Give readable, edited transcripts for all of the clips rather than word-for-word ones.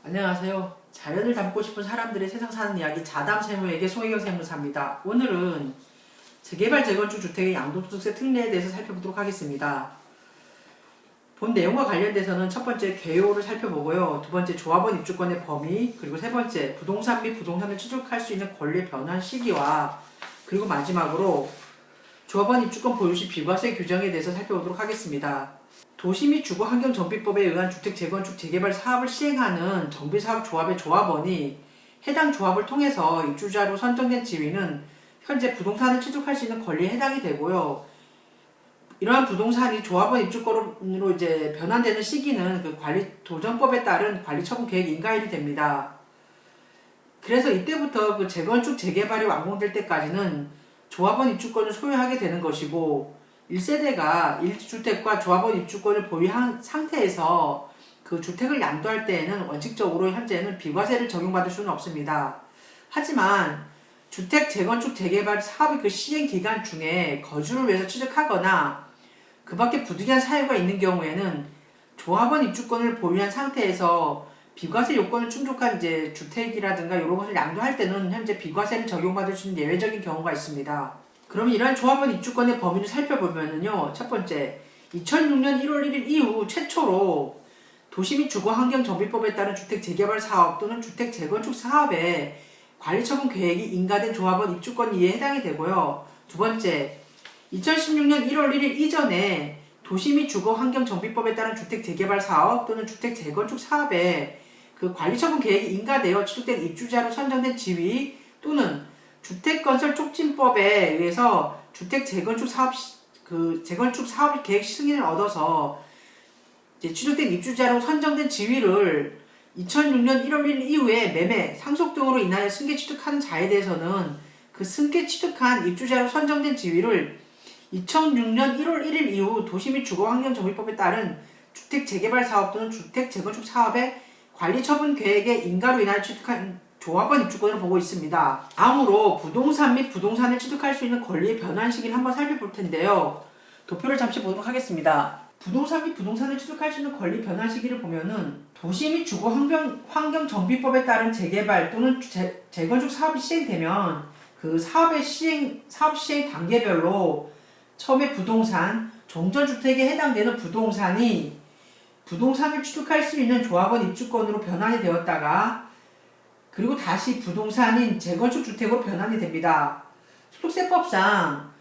안녕하세요. 자연을 담고 싶은 사람들의 세상 사는 이야기 자담세무에게 송혜경 세무사입니다. 오늘은 재개발 재건축 주택의 양도소득세 특례에 대해서 살펴보도록 하겠습니다. 본 내용과 관련돼서는 첫 번째 개요를 살펴보고요. 두 번째 조합원 입주권의 범위, 그리고 세 번째 부동산 및 부동산을 취득할 수 있는 권리 변환 시기와 그리고 마지막으로 조합원 입주권 보유 시 비과세 규정에 대해서 살펴보도록 하겠습니다. 도시 및 주거환경정비법에 의한 주택 재건축 재개발 사업을 시행하는 정비사업조합의 조합원이 해당 조합을 통해서 입주자로 선정된 지위는 현재 부동산을 취득할 수 있는 권리에 해당이 되고요. 이러한 부동산이 조합원 입주권으로 이제 변환되는 시기는 그 관리도정법에 따른 관리처분 계획 인가일이 됩니다. 그래서 이때부터 그 재건축 재개발이 완공될 때까지는 조합원 입주권을 소유하게 되는 것이고 1세대가 1주택과 조합원 입주권을 보유한 상태에서 그 주택을 양도할 때에는 원칙적으로 현재는 비과세를 적용받을 수는 없습니다. 하지만 주택 재건축 재개발 사업의 그 시행 기간 중에 거주를 위해서 취득하거나 그 밖에 부득이한 사유가 있는 경우에는 조합원 입주권을 보유한 상태에서 비과세 요건을 충족한 이제 주택이라든가 이런 것을 양도할 때는 현재 비과세를 적용받을 수 있는 예외적인 경우가 있습니다. 그러면 이러한 조합원 입주권의 범위를 살펴보면은요. 첫 번째, 2006년 1월 1일 이후 최초로 도시 및 주거환경정비법에 따른 주택 재개발 사업 또는 주택 재건축 사업에 관리처분 계획이 인가된 조합원 입주권 이에 해당이 되고요. 두 번째, 2016년 1월 1일 이전에 도시 및 주거환경정비법에 따른 주택 재개발 사업 또는 주택 재건축 사업에 그 관리처분 계획이 인가되어 취득된 입주자로 선정된 지위 또는 주택건설촉진법에 의해서 주택 재건축 사업 재건축 사업 계획 승인을 얻어서 이제 취득된 입주자로 선정된 지위를 2006년 1월 1일 이후에 매매, 상속 등으로 인하여 승계 취득하는 자에 대해서는 그 승계 취득한 입주자로 선정된 지위를 2006년 1월 1일 이후 도시 및 주거환경정비법에 따른 주택 재개발 사업 또는 주택 재건축 사업의 관리처분 계획의 인가로 인하여 취득한 조합원 입주권을 보고 있습니다. 다음으로 부동산 및 부동산을 취득할 수 있는 권리의 변환 시기를 한번 살펴볼 텐데요. 도표를 잠시 보도록 하겠습니다. 부동산 및 부동산을 취득할 수 있는 권리 변환 시기를 보면은 도시 및 주거환경정비법에 따른 재개발 또는 재건축 사업이 시행되면 그 사업 시행 단계별로 처음에 부동산, 종전주택에 해당되는 부동산이 부동산을 취득할 수 있는 조합원 입주권으로 변환이 되었다가 그리고 다시 부동산인 재건축 주택으로 변환이 됩니다. 소득세법상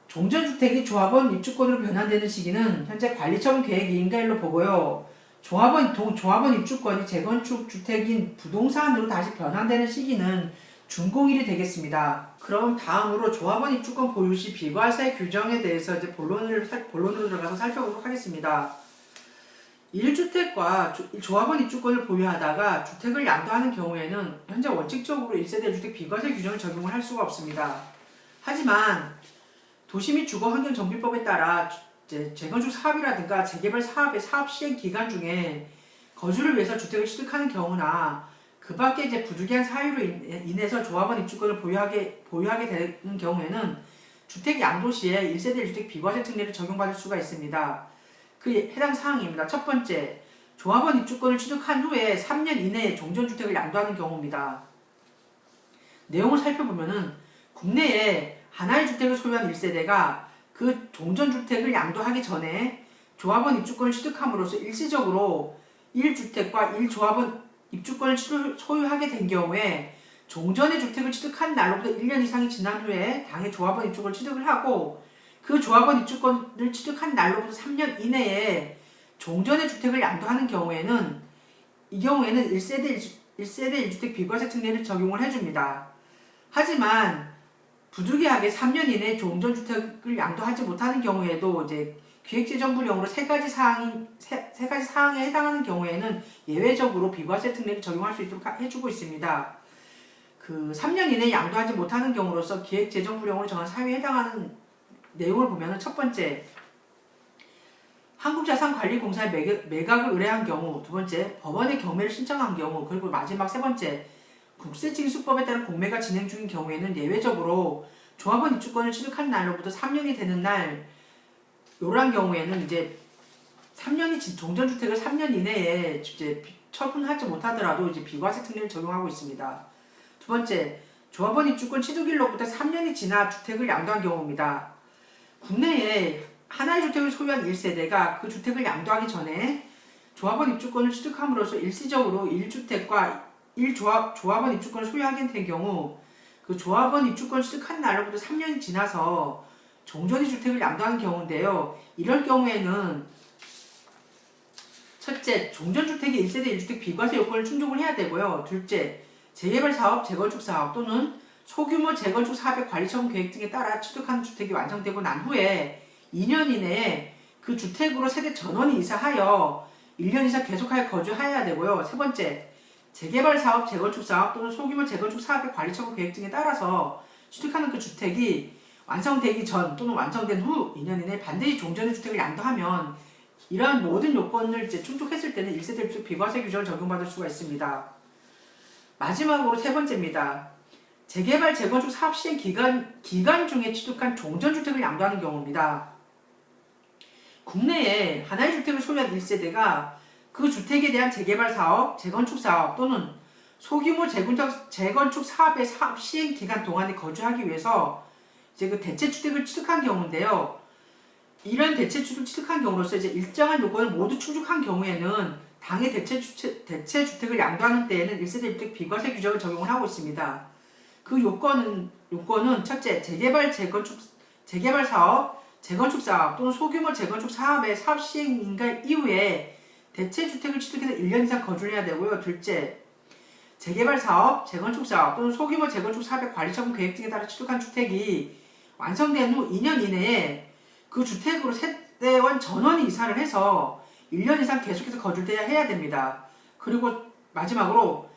종전주택이 조합원 입주권으로 변환되는 시기는 현재 관리처분 계획 인가일로 보고요. 조합원 입주권이 재건축 주택인 부동산으로 다시 변환되는 시기는 준공일이 되겠습니다. 그럼 다음으로 조합원 입주권 보유 시 비과세 규정에 대해서 이제 본론으로 들어가서 살펴보도록 하겠습니다. 1주택과 조합원 입주권을 보유하다가 주택을 양도하는 경우에는 현재 원칙적으로 1세대 주택 비과세 규정을 적용을 할 수가 없습니다. 하지만 도시 및 주거환경정비법에 따라 재건축 사업이라든가 재개발 사업의 사업 시행 기간 중에 거주를 위해서 주택을 취득하는 경우나 그 밖에 이제 부득이한 사유로 인해서 조합원 입주권을 보유하게 되는 경우에는 주택 양도 시에 1세대 1주택 비과세 특례를 적용받을 수가 있습니다. 그 해당 사항입니다. 첫 번째, 조합원 입주권을 취득한 후에 3년 이내에 종전주택을 양도하는 경우입니다. 내용을 살펴보면은 국내에 하나의 주택을 소유한 1세대가 그 종전주택을 양도하기 전에 조합원 입주권을 취득함으로써 일시적으로 1주택과 1조합원 입주권을 소유하게 된 경우에 종전의 주택을 취득한 날로부터 1년 이상이 지난 후에 당해 조합원 입주권을 취득을 하고 그 조합원 입주권을 취득한 날로부터 3년 이내에 종전의 주택을 양도하는 경우에는 이 경우에는 1세대 1주택 비과세 특례를 적용을 해줍니다. 하지만 부득이하게 3년 이내에 종전주택을 양도하지 못하는 경우에도 이제 기획재정부령으로 세 가지 사항에 해당하는 경우에는 예외적으로 비과세 특례를 적용할 수 있도록 해주고 있습니다. 그 3년 이내에 양도하지 못하는 경우로서 기획재정부령으로 정한 사유에 해당하는 내용을 보면 첫 번째, 한국자산관리공사에 매각을 의뢰한 경우, 두 번째, 법원에 경매를 신청한 경우, 그리고 마지막 세 번째, 국세징수법에 따른 공매가 진행 중인 경우에는 예외적으로 조합원 입주권을 취득한 날로부터 3년이 되는 날, 이러한 경우에는 이제 3년이 종전주택을 3년 이내에 이제 처분하지 못하더라도 이제 비과세 특례를 적용하고 있습니다. 두 번째, 조합원 입주권 취득일로부터 3년이 지나 주택을 양도한 경우입니다. 국내에 하나의 주택을 소유한 1세대가 그 주택을 양도하기 전에 조합원 입주권을 취득함으로써 일시적으로 1주택과 1조합원 입주권을 소유하게 된 경우 그 조합원 입주권 취득한 날로부터 3년이 지나서 종전이 주택을 양도하는 경우인데요. 이럴 경우에는 첫째, 종전주택의 1세대 1주택 비과세 요건을 충족을 해야 되고요. 둘째, 재개발 사업, 재건축 사업 또는 소규모 재건축 사업의 관리처분 계획 등에 따라 취득한 주택이 완성되고 난 후에 2년 이내에 그 주택으로 세대 전원이 이사하여 1년 이상 계속하여 거주해야 되고요. 세 번째, 재개발 사업, 재건축 사업 또는 소규모 재건축 사업의 관리처분 계획 등에 따라서 취득하는 그 주택이 완성되기 전 또는 완성된 후 2년 이내에 반드시 종전의 주택을 양도하면 이러한 모든 요건을 이제 충족했을 때는 1세대 1주택 비과세 규정을 적용받을 수가 있습니다. 마지막으로 세 번째입니다. 재개발, 재건축 사업 시행 기간 중에 취득한 종전주택을 양도하는 경우입니다. 국내에 하나의 주택을 소유한 1세대가 그 주택에 대한 재개발 사업, 재건축 사업 또는 소규모 재건축 사업의 사업 시행 기간 동안에 거주하기 위해서 이제 그 대체주택을 취득한 경우인데요. 이런 대체주택을 취득한 경우로서 이제 일정한 요건을 모두 충족한 경우에는 당해 대체주택을 양도하는 때에는 1세대 1주택 비과세 규정을 적용을 하고 있습니다. 그 요건은 첫째, 재개발 사업, 재건축 사업 또는 소규모 재건축 사업의 사업 시행 인가 이후에 대체주택을 취득해서 1년 이상 거주를 해야 되고요. 둘째, 재개발 사업, 재건축 사업 또는 소규모 재건축 사업의 관리처분 계획 등에 따라 취득한 주택이 완성된 후 2년 이내에 그 주택으로 세대원 전원이 이사를 해서 1년 이상 계속해서 거주를 해야 됩니다. 그리고 마지막으로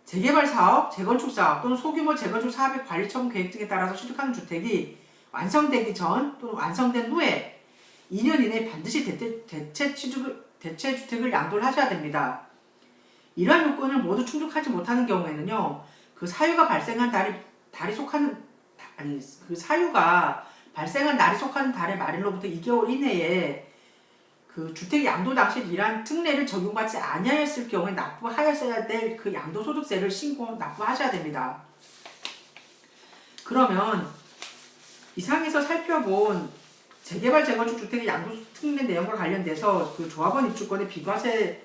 재개발 사업, 재건축 사업 또는 소규모 재건축 사업의 관리처분 계획 등에 따라서 취득하는 주택이 완성되기 전 또는 완성된 후에 2년 이내에 반드시 대체주택을 양도를 하셔야 됩니다. 이러한 요건을 모두 충족하지 못하는 경우에는요, 그 사유가 발생한 날이 속하는 달의 말일로부터 2개월 이내에 그 주택 양도 당시 이러한 특례를 적용받지 아니하였을 경우에 납부하였어야 될 그 양도소득세를 납부하셔야 됩니다. 그러면 이상에서 살펴본 재개발 재건축 주택의 양도 특례 내용과 관련돼서 그 조합원 입주권의 비과세를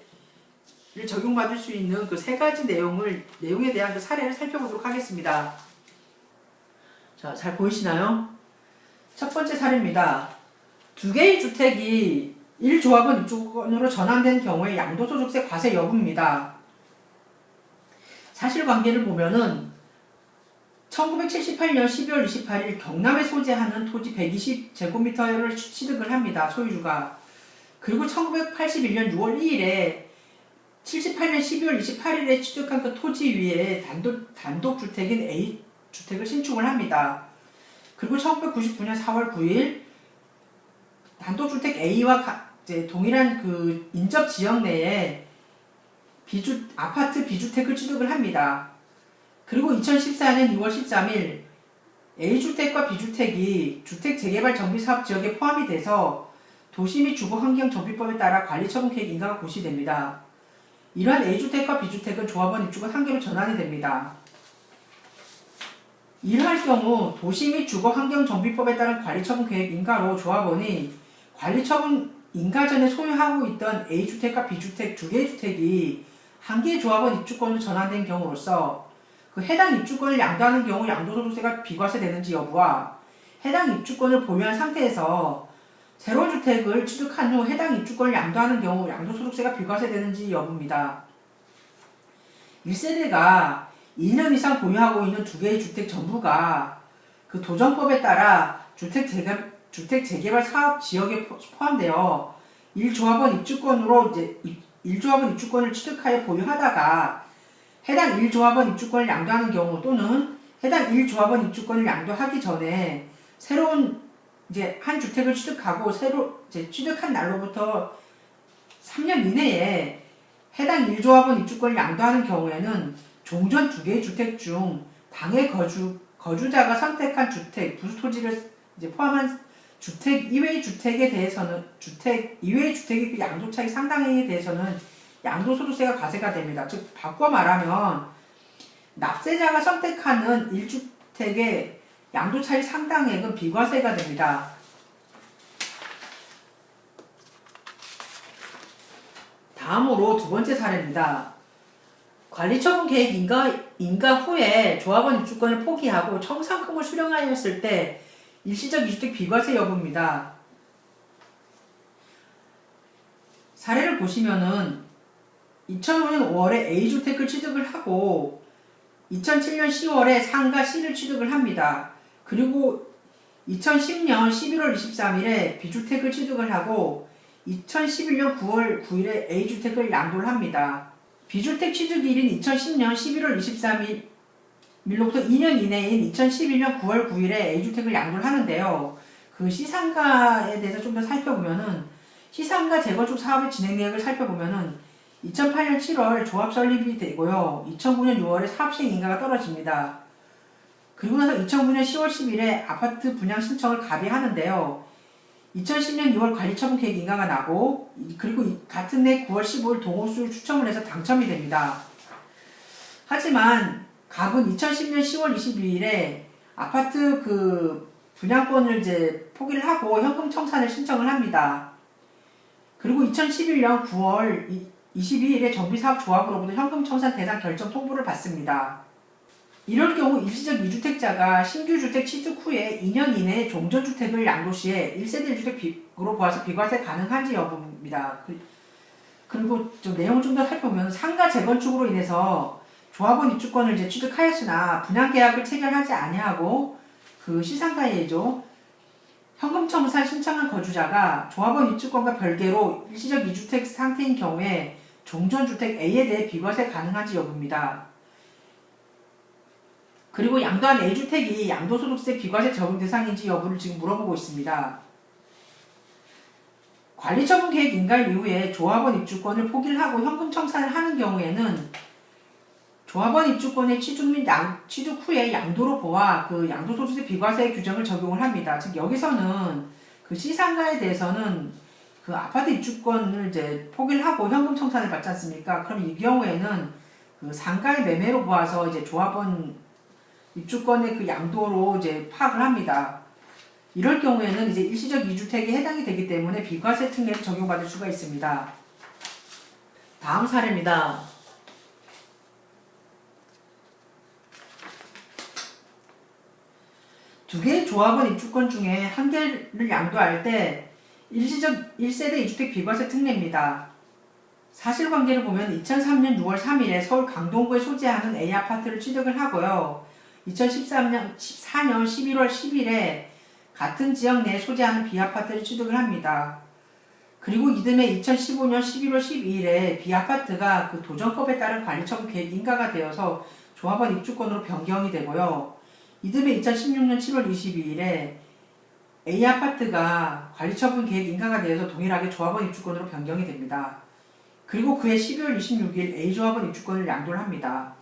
적용받을 수 있는 그 세 가지 내용에 대한 그 사례를 살펴보도록 하겠습니다. 자, 잘 보이시나요? 첫 번째 사례입니다. 두 개의 주택이 1조합원 입주권으로 전환된 경우에 양도소득세 과세 여부입니다. 사실관계를 보면은 1978년 12월 28일 경남에 소재하는 토지 120제곱미터를 취득을 합니다. 소유주가. 그리고 1981년 6월 2일에 78년 12월 28일에 취득한 그 토지 위에 단독주택인 A주택을 신축을 합니다. 그리고 1999년 4월 9일 단독주택 A와 동일한 그 인접 지역 내에 아파트 B주택을 취득을 합니다. 그리고 2014년 2월 13일 A주택과 B주택이 주택 재개발 정비 사업 지역에 포함이 돼서 도시 및 주거환경정비법에 따라 관리처분 계획 인가가 고시됩니다. 이러한 A주택과 B주택은 조합원 입주권 한 개로 전환이 됩니다. 이러할 경우 도시 및 주거환경정비법에 따른 관리처분 계획 인가로 조합원이 관리처분 인가 전에 소유하고 있던 A주택과 B주택 두 개의 주택이 한 개의 조합원 입주권으로 전환된 경우로서 그 해당 입주권을 양도하는 경우 양도소득세가 비과세되는지 여부와 해당 입주권을 보유한 상태에서 새로운 주택을 취득한 후 해당 입주권을 양도하는 경우 양도소득세가 비과세되는지 여부입니다. 1세대가 2년 이상 보유하고 있는 두 개의 주택 전부가 그 도정법에 따라 주택 재개발 사업 지역에 포함되어 1조합원 입주권을 취득하여 보유하다가 해당 1조합원 입주권을 양도하는 경우 또는 해당 1조합원 입주권을 양도하기 전에 새로운 한 주택을 취득하고 취득한 날로부터 3년 이내에 해당 1조합원 입주권을 양도하는 경우에는 종전 두 개의 주택 중 당해 거주자가 선택한 주택, 부수토지를 포함한 주택 이외의 주택에 대해서는 주택의 그 양도 차익 상당액에 대해서는 양도소득세가 과세가 됩니다. 즉 바꿔 말하면 납세자가 선택하는 1주택의 양도차익 상당액은 비과세가 됩니다. 다음으로 두 번째 사례입니다. 관리처분 계획 인가 후에 조합원 입주권을 포기하고 청산금을 수령하였을 때 일시적 2주택 비과세 여부입니다. 사례를 보시면은 2005년 5월에 A주택을 취득을 하고 2007년 10월에 상가 C를 취득을 합니다. 그리고 2010년 11월 23일에 B주택을 취득을 하고 2011년 9월 9일에 A주택을 양도를 합니다. B주택 취득일인 2010년 11월 23일로부터 2년 이내인 2011년 9월 9일에 A주택을 양도를 하는데요. 그 시상가에 대해서 좀 더 살펴보면은 시상가 재건축 사업의 진행 내역을 살펴보면은 2008년 7월 조합 설립이 되고요. 2009년 6월에 사업시행 인가가 떨어집니다. 그리고 나서 2009년 10월 10일에 아파트 분양 신청을 가비하는데요. 2010년 6월 관리처분 계획 인가가 나고 그리고 같은 해 9월 15일 동호수를 추첨을 해서 당첨이 됩니다. 하지만 갑은 2010년 10월 22일에 아파트 그 분양권을 이제 포기를 하고 현금 청산을 신청을 합니다. 그리고 2011년 9월 22일에 정비사업조합으로부터 현금 청산 대상 결정 통보를 받습니다. 이럴 경우 일시적 2주택자가 신규주택 취득 후에 2년 이내에 종전주택을 양도시에 1세대 1주택으로 보아서 비과세 가능한지 여부입니다. 그리고 좀 내용을 좀 더 살펴보면 상가 재건축으로 인해서 조합원 입주권을 이제 취득하였으나 분양계약을 체결하지 아니하고 그 시상가에죠. 현금 청산 신청한 거주자가 조합원 입주권과 별개로 일시적 2주택 상태인 경우에 종전주택 A에 대해 비과세 가능한지 여부입니다. 그리고 양도한 A주택이 양도소득세 비과세 적용 대상인지 여부를 지금 물어보고 있습니다. 관리처분 계획 인가 이후에 조합원 입주권을 포기를 하고 현금 청산을 하는 경우에는 조합원 입주권의 취득 및 취득 후에 양도로 보아 그 양도소득세 비과세 규정을 적용을 합니다. 즉 여기서는 그 시상가에 대해서는 그 아파트 입주권을 이제 포기를 하고 현금 청산을 받지 않습니까? 그럼 이 경우에는 그 상가의 매매로 보아서 이제 조합원 입주권의 그 양도로 이제 파악을 합니다. 이럴 경우에는 이제 일시적 2주택에 해당이 되기 때문에 비과세 특례를 적용받을 수가 있습니다. 다음 사례입니다. 두 개의 조합원 입주권 중에 한 개를 양도할 때 일시적 1세대 2주택 비과세 특례입니다. 사실관계를 보면 2003년 6월 3일에 서울 강동구에 소재하는 A아파트를 취득을 하고요. 2014년 11월 10일에 같은 지역 내에 소재하는 B아파트를 취득을 합니다. 그리고 이듬해 2015년 11월 12일에 B아파트가 그 도정법에 따른 관리처분 계획 인가가 되어서 조합원 입주권으로 변경이 되고요. 이듬해 2016년 7월 22일에 A아파트가 관리처분 계획 인가가 되어서 동일하게 조합원 입주권으로 변경이 됩니다. 그리고 그해 12월 26일 A조합원 입주권을 양도를 합니다.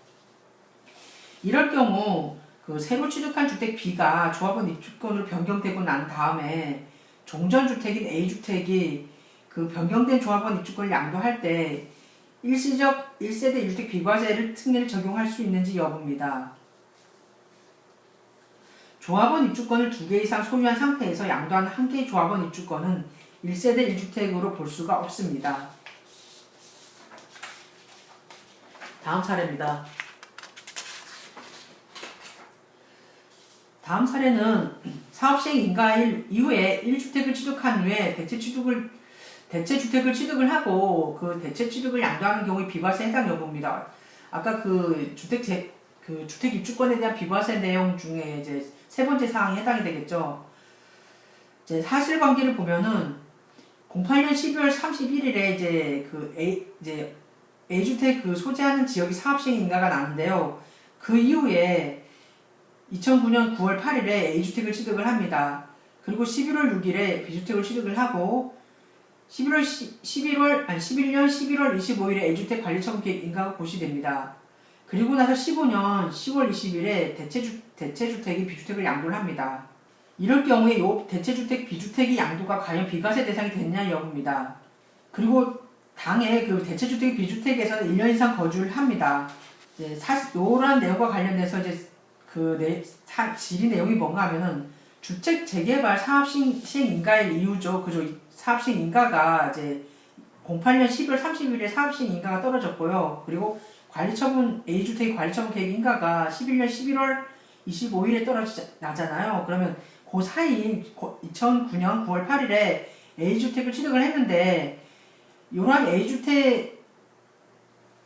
이럴 경우 그 새로 취득한 주택 B가 조합원 입주권으로 변경되고 난 다음에 종전주택인 A주택이 그 변경된 조합원 입주권을 양도할 때 일시적 1세대 1주택 비과세를 특례를 적용할 수 있는지 여부입니다. 조합원 입주권을 2개 이상 소유한 상태에서 양도한 한 개의 조합원 입주권은 1세대 1주택으로 볼 수가 없습니다. 다음 사례입니다. 다음 사례는 사업시행 인가일 이후에 1주택을 취득한 후에 대체주택을 취득을 하고 그 대체취득을 양도하는 경우에 비과세 해당 여부입니다. 아까 그 주택 입주권에 대한 비과세 내용 중에 이제 세 번째 사항이 해당이 되겠죠. 이제 사실관계를 보면은 08년 12월 31일에 이제 A주택 그 소재하는 지역이 사업시행 인가가 나는데요. 그 이후에 2009년 9월 8일에 A주택을 취득을 합니다. 그리고 11월 6일에 B주택을 취득을 하고 11년 11월 25일에 A주택 관리처분 계획 인가가 고시됩니다. 그리고 나서 15년 10월 20일에 대체주택이 B주택을 양도를 합니다. 이럴 경우에 이 대체주택 B주택이 양도가 과연 비과세 대상이 됐냐 여부입니다. 그리고 당해 그 대체주택 비주택에서는 1년 이상 거주를 합니다. 이제 이런 내용과 관련돼서 이제 질의 내용이 뭔가 하면은 주택 재개발 사업 시행 인가의 이유죠. 그죠? 사업 시행 인가가 이제 08년 12월 30일에 사업 시행 인가가 떨어졌고요. 그리고 관리처분 A주택 관리처분 계획 인가가 11년 11월 25일에 떨어지잖아요. 그러면 그 사이인 2009년 9월 8일에 A주택을 취득을 했는데 이러한 A주택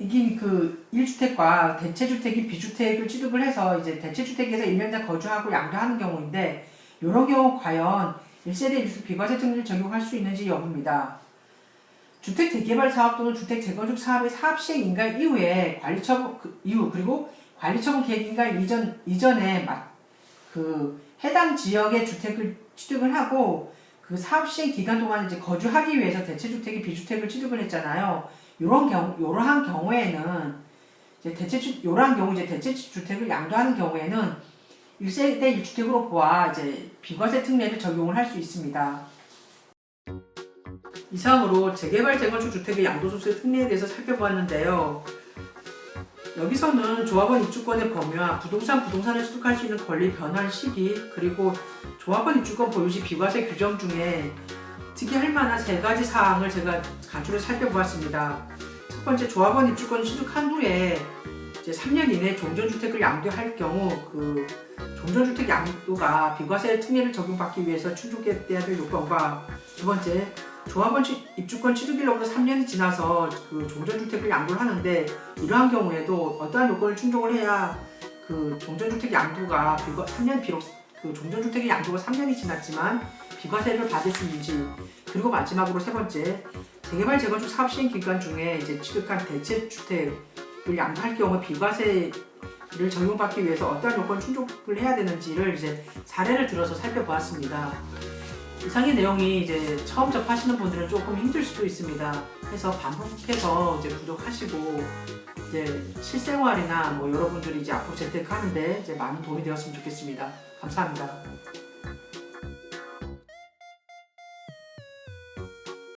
이긴 그 1주택과 대체주택인 B주택을 취득을 해서 이제 대체주택에서 1년 이상 거주하고 양도하는 경우인데 이런 경우 과연 1세대 1주택 비과세 특례를 적용할 수 있는지 여부입니다. 주택 재개발 사업 또는 주택 재건축 사업의 사업 시행 인가 이후에 관리처분 이후 그리고 관리처분 계획 인가 이전에 해당 지역의 주택을 취득을 하고 그 사업 시행 기간 동안 이제 거주하기 위해서 대체주택이 비주택을 취득을 했잖아요. 이러한 경우에는 이러한 경우 이제 대체주택을 양도하는 경우에는 1세대 1주택으로 보아 이제 비과세 특례를 적용을 할 수 있습니다. 이상으로 재개발 재건축 주택의 양도소득세 특례에 대해서 살펴보았는데요. 여기서는 조합원 입주권의 범위와 부동산을 취득할 수 있는 권리 변환 시기, 그리고 조합원 입주권 보유 시 비과세 규정 중에 특이할 만한 3가지 사항을 제가 간추려 살펴보았습니다. 첫 번째, 조합원 입주권 취득한 후에 이제 3년 이내 종전주택을 양도할 경우 그 종전주택 양도가 비과세 특례를 적용받기 위해서 충족해야 될 요건과, 두 번째, 조합원 입주권 취득일로부터 3년이 지나서 그 종전주택을 양도를 하는데 이러한 경우에도 어떠한 요건을 충족을 해야 그 종전주택 양도가 3년 비록 그 종전주택의 양도가 3년이 지났지만 비과세를 받을 수 있는지, 그리고 마지막으로 세 번째, 재개발 재건축 사업 시행 기간 중에 이제 취득한 대체주택을 양도할 경우 비과세를 적용받기 위해서 어떠한 요건 충족을 해야 되는지를 이제 사례를 들어서 살펴보았습니다. 이상의 내용이 이제 처음 접하시는 분들은 조금 힘들 수도 있습니다. 그래서 반복해서 이제 구독하시고 이제 실생활이나 여러분들이 이제 앞으로 재테크하는데 이제 많은 도움이 되었으면 좋겠습니다. 감사합니다.